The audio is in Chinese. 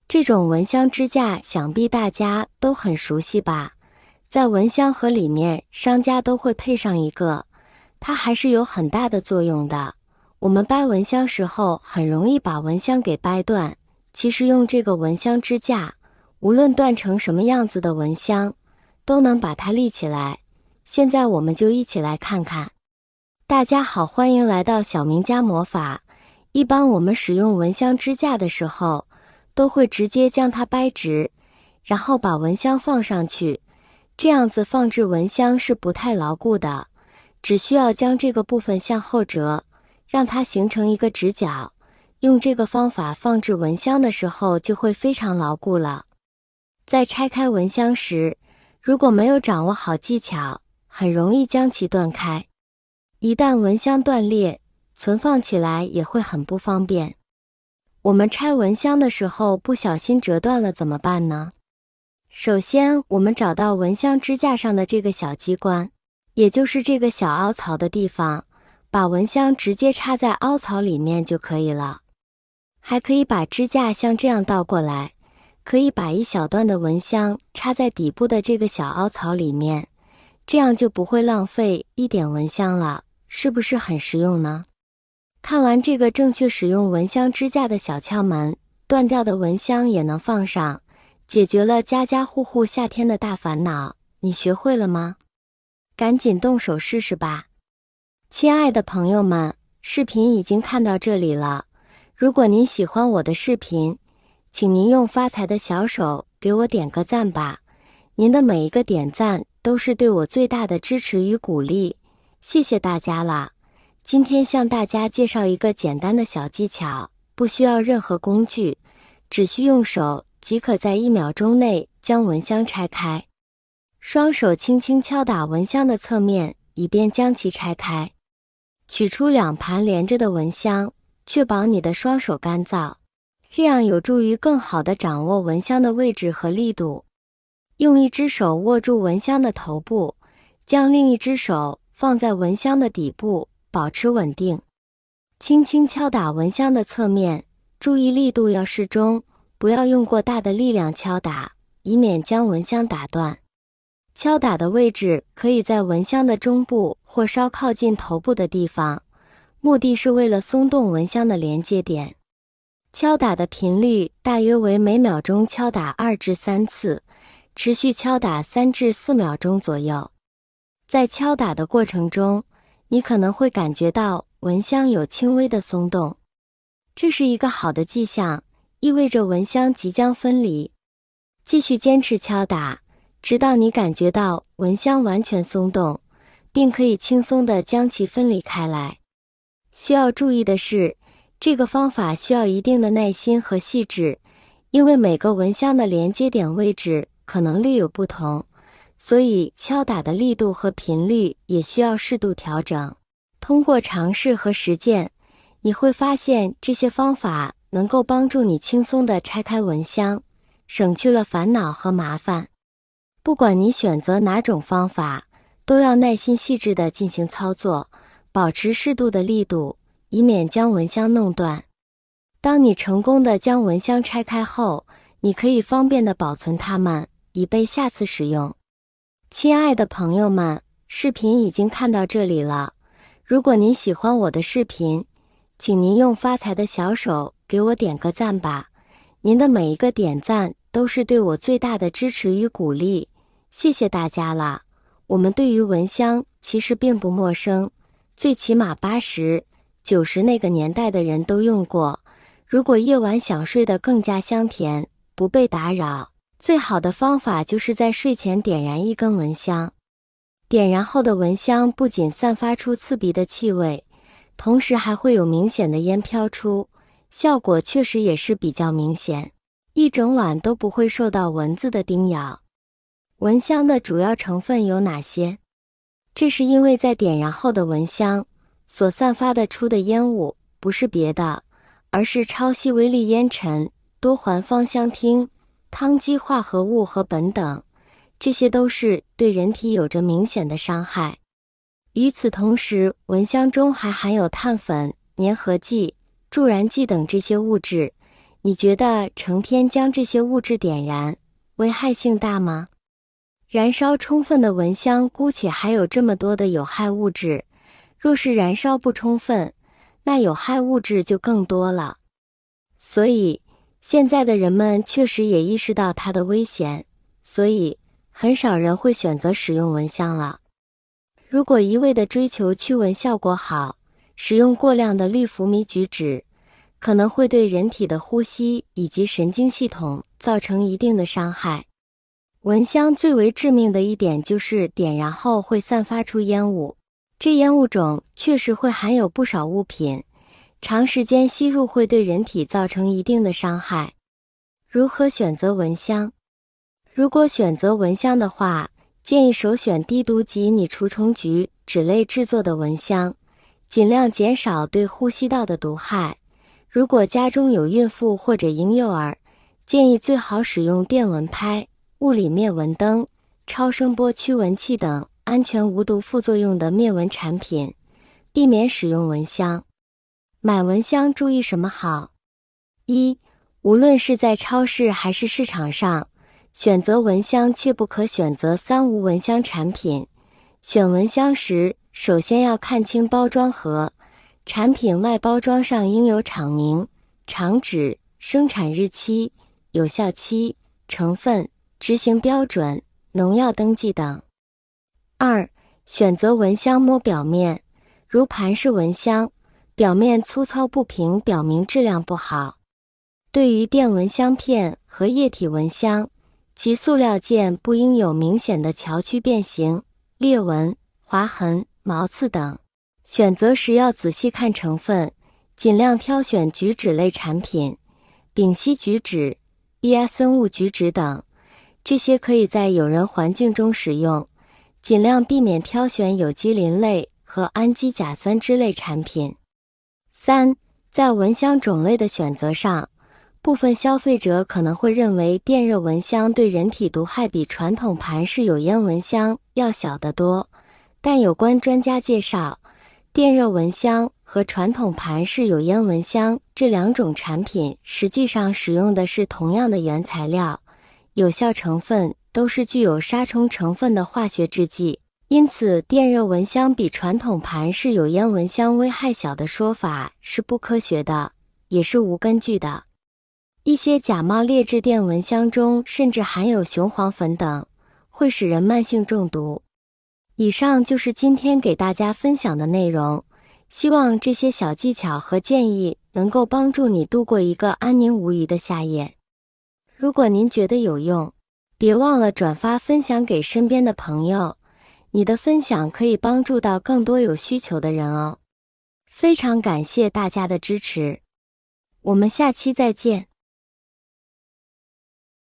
这种蚊香支架想必大家都很熟悉吧？在蚊香盒里面，商家都会配上一个，它还是有很大的作用的。我们掰蚊香时候很容易把蚊香给掰断，其实用这个蚊香支架，无论断成什么样子的蚊香，都能把它立起来。现在我们就一起来看看。大家好，欢迎来到小明家魔法。一般我们使用蚊香支架的时候，都会直接将它掰直，然后把蚊香放上去。这样子放置蚊香是不太牢固的，只需要将这个部分向后折，让它形成一个直角。用这个方法放置蚊香的时候就会非常牢固了。在拆开蚊香时，如果没有掌握好技巧，很容易将其断开。一旦蚊香断裂，存放起来也会很不方便。我们拆蚊香的时候不小心折断了怎么办呢？首先，我们找到蚊香支架上的这个小机关，也就是这个小凹槽的地方，把蚊香直接插在凹槽里面就可以了。还可以把支架像这样倒过来，可以把一小段的蚊香插在底部的这个小凹槽里面，这样就不会浪费一点蚊香了，是不是很实用呢？看完这个正确使用蚊香支架的小窍门，断掉的蚊香也能放上，解决了家家户户夏天的大烦恼。你学会了吗？赶紧动手试试吧。亲爱的朋友们，视频已经看到这里了。如果您喜欢我的视频，请您用发财的小手给我点个赞吧。您的每一个点赞都是对我最大的支持与鼓励，谢谢大家啦。今天向大家介绍一个简单的小技巧，不需要任何工具，只需用手即可在1秒钟内将蚊香拆开。双手轻轻敲打蚊香的侧面，以便将其拆开。取出2盘连着的蚊香，确保你的双手干燥，这样有助于更好地掌握蚊香的位置和力度。用一只手握住蚊香的头部，将另一只手放在蚊香的底部，保持稳定。轻轻敲打蚊香的侧面，注意力度要适中，不要用过大的力量敲打，以免将蚊香打断。敲打的位置可以在蚊香的中部或稍靠近头部的地方，目的是为了松动蚊香的连接点。敲打的频率大约为每秒钟敲打2至3次，持续敲打3至4秒钟左右。在敲打的过程中，你可能会感觉到蚊香有轻微的松动，这是一个好的迹象，意味着蚊香即将分离。继续坚持敲打，直到你感觉到蚊香完全松动，并可以轻松地将其分离开来。需要注意的是，这个方法需要一定的耐心和细致，因为每个蚊香的连接点位置可能略有不同，所以敲打的力度和频率也需要适度调整。通过尝试和实践，你会发现这些方法能够帮助你轻松地拆开蚊香，省去了烦恼和麻烦。不管你选择哪种方法，都要耐心细致地进行操作，保持适度的力度，以免将蚊香弄断。当你成功地将蚊香拆开后，你可以方便地保存它们，以备下次使用。亲爱的朋友们，视频已经看到这里了。如果您喜欢我的视频，请您用发财的小手给我点个赞吧。您的每一个点赞都是对我最大的支持与鼓励，谢谢大家啦。我们对于蚊香其实并不陌生，最起码80、90那个年代的人都用过。如果夜晚想睡得更加香甜，不被打扰，最好的方法就是在睡前点燃1根蚊香。点燃后的蚊香不仅散发出刺鼻的气味，同时还会有明显的烟飘出，效果确实也是比较明显，一整晚都不会受到蚊子的叮咬。蚊香的主要成分有哪些？这是因为在点燃后的蚊香所散发的出的烟雾不是别的，而是超细微粒烟尘、多环芳香烃、羰基化合物和苯等，这些都是对人体有着明显的伤害。与此同时，蚊香中还含有碳粉、粘合剂、助燃剂等这些物质，你觉得成天将这些物质点燃，危害性大吗？燃烧充分的蚊香姑且还有这么多的有害物质，若是燃烧不充分，那有害物质就更多了。所以现在的人们确实也意识到它的危险，所以很少人会选择使用蚊香了。如果一味地追求驱蚊效果好，使用过量的氯氟醚菊酯，可能会对人体的呼吸以及神经系统造成一定的伤害。蚊香最为致命的一点就是点燃后会散发出烟雾，这烟雾中确实会含有不少物品，长时间吸入会对人体造成一定的伤害。如何选择蚊香？如果选择蚊香的话，建议首选低毒及拟除虫菊酯类制作的蚊香，尽量减少对呼吸道的毒害。如果家中有孕妇或者婴幼儿，建议最好使用电蚊拍、物理灭蚊灯、超声波驱蚊器等安全无毒副作用的灭蚊产品，避免使用蚊香。买蚊香注意什么好？一、无论是在超市还是市场上，选择蚊香切不可选择三无蚊香产品。选蚊香时，首先要看清包装盒，产品外包装上应有厂名、厂址、生产日期、有效期、成分、执行标准、农药登记等。二、选择蚊香摸表面，如盘式蚊香，表面粗糙不平，表明质量不好。对于电蚊香片和液体蚊香，其塑料件不应有明显的桥曲变形、裂纹、划痕、毛刺等。选择时要仔细看成分，尽量挑选菊酯类产品，丙烯菊酯、伊阿森物菊酯等，这些可以在有人环境中使用，尽量避免挑选有机磷类和氨基甲酸酯类产品。三、在蚊香种类的选择上，部分消费者可能会认为电热蚊香对人体毒害比传统盘式有烟蚊香要小得多，但有关专家介绍，电热蚊香和传统盘式有烟蚊香这两种产品实际上使用的是同样的原材料，有效成分都是具有杀虫成分的化学制剂，因此电热蚊香比传统盘式有烟蚊香危害小的说法是不科学的，也是无根据的。一些假冒劣质电蚊香中甚至含有雄黄粉等，会使人慢性中毒。以上就是今天给大家分享的内容，希望这些小技巧和建议能够帮助你度过一个安宁无虞的夏夜。如果您觉得有用，别忘了转发分享给身边的朋友，你的分享可以帮助到更多有需求的人哦。非常感谢大家的支持，我们下期再见。